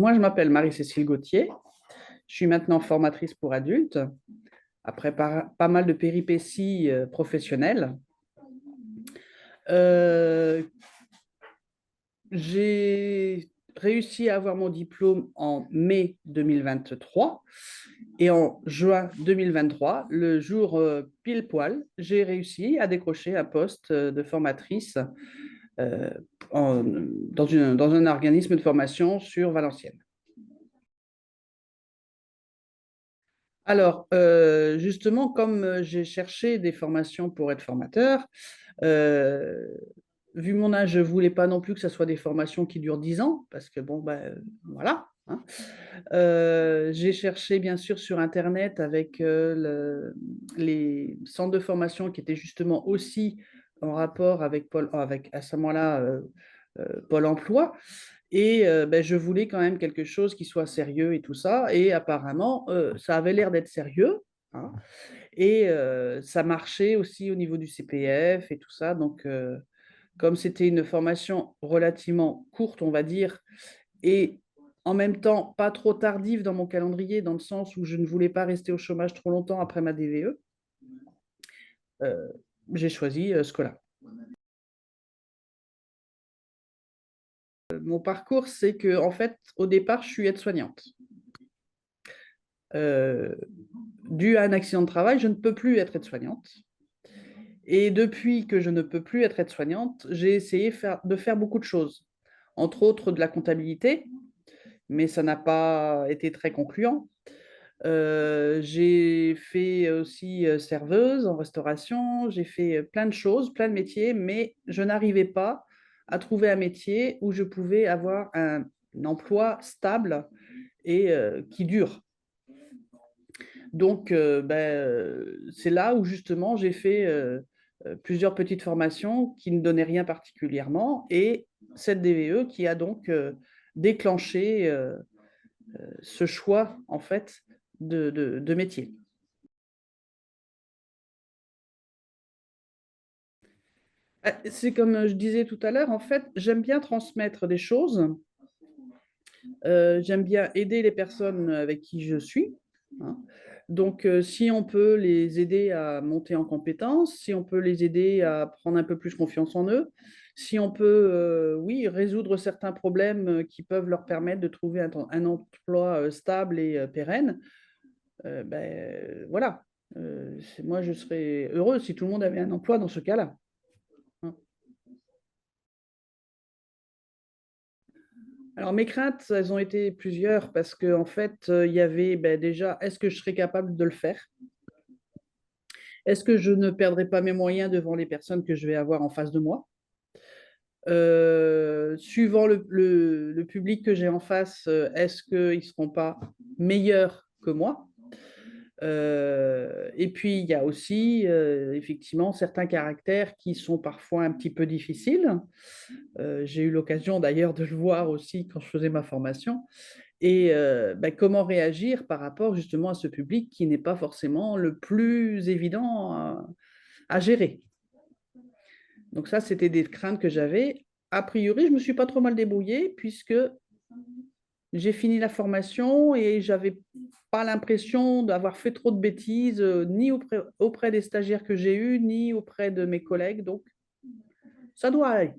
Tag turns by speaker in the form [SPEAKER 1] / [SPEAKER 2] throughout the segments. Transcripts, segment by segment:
[SPEAKER 1] moi, je m'appelle Marie-Cécile Gauthier. Je suis maintenant formatrice pour adultes, après pas mal de péripéties professionnelles. Euh, j'ai réussi à avoir mon diplôme en mai 2023 et en juin 2023, le jour pile poil, j'ai réussi à décrocher un poste de formatrice euh, dans un organisme de formation sur Valenciennes. Alors, justement, comme j'ai cherché des formations pour être formateur, euh, vu mon âge, je ne voulais pas non plus que ce soit des formations qui durent 10 ans, parce que bon, ben, voilà. Hein. J'ai cherché bien sûr sur Internet avec les centres de formation qui étaient justement aussi en rapport avec à ce moment-là Pôle emploi. Et ben, je voulais quand même quelque chose qui soit sérieux et tout ça. Et apparemment, ça avait l'air d'être sérieux. Hein. Et ça marchait aussi au niveau du CPF et tout ça. Donc, comme c'était une formation relativement courte, on va dire, et en même temps pas trop tardive dans mon calendrier, dans le sens où je ne voulais pas rester au chômage trop longtemps après ma DVE, euh, j'ai choisi Scola. Mon parcours, c'est que, en fait, au départ, je suis aide-soignante. Euh, Dû à un accident de travail, je ne peux plus être aide-soignante. Et depuis que je ne peux plus être aide-soignante, j'ai essayé de faire beaucoup de choses, entre autres de la comptabilité, mais ça n'a pas été très concluant. J'ai fait aussi serveuse en restauration, j'ai fait plein de choses, plein de métiers, mais je n'arrivais pas à trouver un métier où je pouvais avoir un emploi stable et qui dure. Donc, c'est là où justement j'ai fait plusieurs petites formations qui ne donnaient rien particulièrement et cette DVE qui a donc déclenché ce choix en fait de métier. C'est comme je disais tout à l'heure, en fait, j'aime bien transmettre des choses, j'aime bien aider les personnes avec qui je suis. Hein. Donc, si on peut les aider à monter en compétences, si on peut les aider à prendre un peu plus confiance en eux, si on peut, oui, résoudre certains problèmes qui peuvent leur permettre de trouver un emploi stable et pérenne, ben, voilà. Moi, je serais heureux si tout le monde avait un emploi dans ce cas-là. Hein. Alors, mes craintes, elles ont été plusieurs parce qu'en fait, il y avait ben, déjà, est-ce que je serais capable de le faire? Est-ce que je ne perdrai pas mes moyens devant les personnes que je vais avoir en face de moi? Suivant le public que j'ai en face, est-ce qu'ils ne seront pas meilleurs que moi? Et puis, il y a aussi, effectivement, certains caractères qui sont parfois un petit peu difficiles. J'ai eu l'occasion d'ailleurs de le voir aussi quand je faisais ma formation. Et ben, comment réagir par rapport justement à ce public qui n'est pas forcément le plus évident à gérer. Donc ça, c'était des craintes que j'avais. A priori, je ne me suis pas trop mal débrouillée puisque j'ai fini la formation et j'avais pas l'impression d'avoir fait trop de bêtises, ni auprès des stagiaires que j'ai eus, ni auprès de mes collègues. Donc, ça doit aller.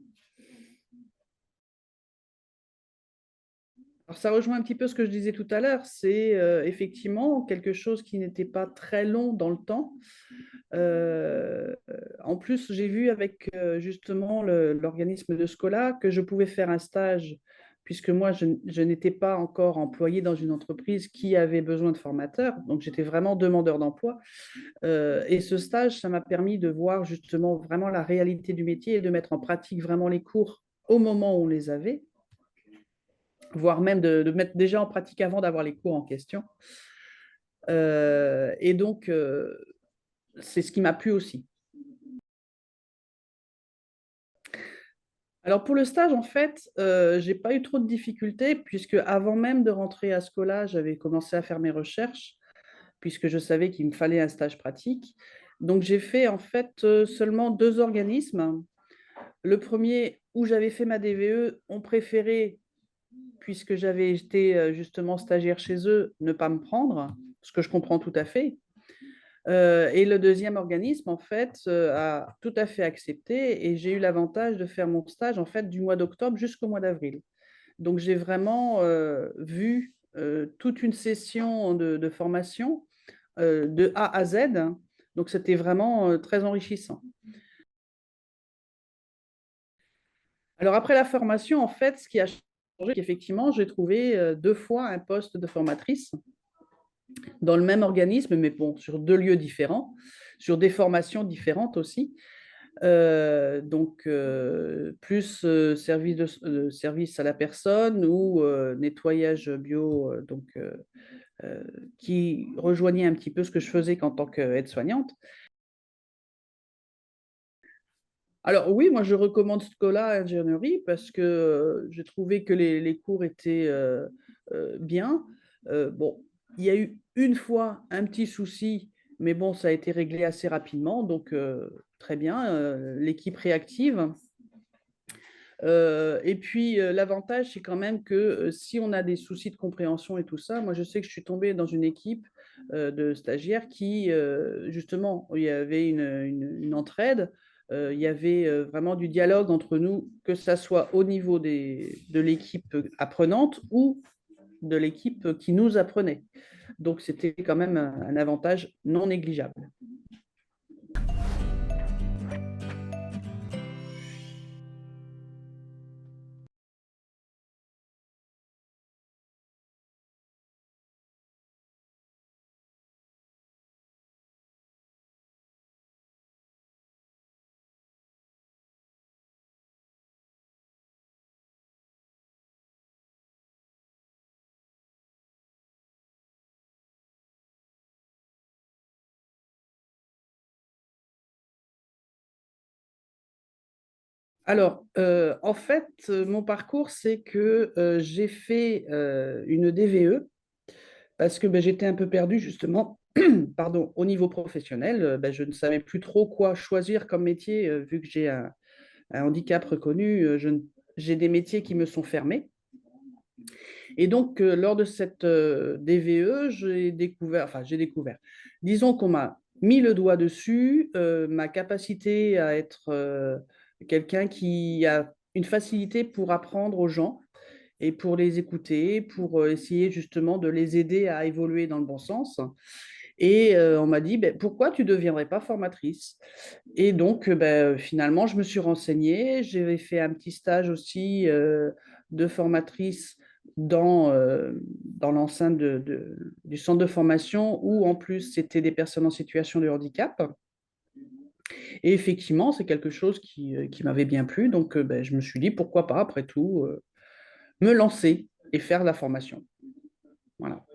[SPEAKER 1] Alors, ça rejoint un petit peu ce que je disais tout à l'heure. C'est effectivement quelque chose qui n'était pas très long dans le temps. En plus, j'ai vu avec justement l'organisme de Scola que je pouvais faire un stage, puisque moi, je n'étais pas encore employée dans une entreprise qui avait besoin de formateurs, donc j'étais vraiment demandeur d'emploi. Et ce stage, ça m'a permis de voir justement vraiment la réalité du métier et de mettre en pratique vraiment les cours au moment où on les avait, voire même de mettre déjà en pratique avant d'avoir les cours en question. Et donc, c'est ce qui m'a plu aussi. Alors pour le stage, en fait, j'ai pas eu trop de difficultés puisque avant même de rentrer à Scola, j'avais commencé à faire mes recherches puisque je savais qu'il me fallait un stage pratique. Donc j'ai fait en fait seulement deux organismes. Le premier où j'avais fait ma DVE ont préféré puisque j'avais été justement stagiaire chez eux, ne pas me prendre, ce que je comprends tout à fait. Et le deuxième organisme, en fait, a tout à fait accepté et j'ai eu l'avantage de faire mon stage, en fait, du mois d'octobre jusqu'au mois d'avril. Donc, j'ai vraiment vu toute une session de formation de A à Z. Donc, c'était vraiment très enrichissant. Alors, après la formation, en fait, ce qui a changé, c'est qu'effectivement, j'ai trouvé 2 fois un poste de formatrice dans le même organisme, mais bon, sur 2 lieux différents, sur des formations différentes aussi. Donc, plus service à la personne ou nettoyage bio, euh, qui rejoignait un petit peu ce que je faisais en tant qu'aide-soignante. Alors oui, moi je recommande Scola Ingénierie parce que j'ai trouvé que les cours étaient bien. Bon, il y a eu une fois un petit souci, mais bon, ça a été réglé assez rapidement, donc très bien. L'équipe réactive. Et puis, l'avantage, c'est quand même que si on a des soucis de compréhension et tout ça, moi, je sais que je suis tombée dans une équipe de stagiaires qui, justement, il y avait une entraide, il y avait vraiment du dialogue entre nous, que ça soit au niveau de l'équipe apprenante ou de l'équipe qui nous apprenait. Donc, c'était quand même un avantage non négligeable. Alors, en fait, mon parcours, c'est que j'ai fait une DVE parce que ben, j'étais un peu perdue justement pardon, au niveau professionnel. Ben, je ne savais plus trop quoi choisir comme métier vu que j'ai un handicap reconnu. J'ai des métiers qui me sont fermés. Et donc, lors de cette DVE, j'ai découvert, disons qu'on m'a mis le doigt dessus, ma capacité à être quelqu'un qui a une facilité pour apprendre aux gens et pour les écouter, pour essayer justement de les aider à évoluer dans le bon sens. Et on m'a dit, ben, pourquoi tu ne deviendrais pas formatrice? Et donc, ben, finalement, je me suis renseignée. J'ai fait un petit stage aussi de formatrice dans l'enceinte du centre de formation où, en plus, c'était des personnes en situation de handicap. Et effectivement, c'est quelque chose qui m'avait bien plu. Donc, ben, je me suis dit, pourquoi pas, après tout, me lancer et faire de la formation. Voilà.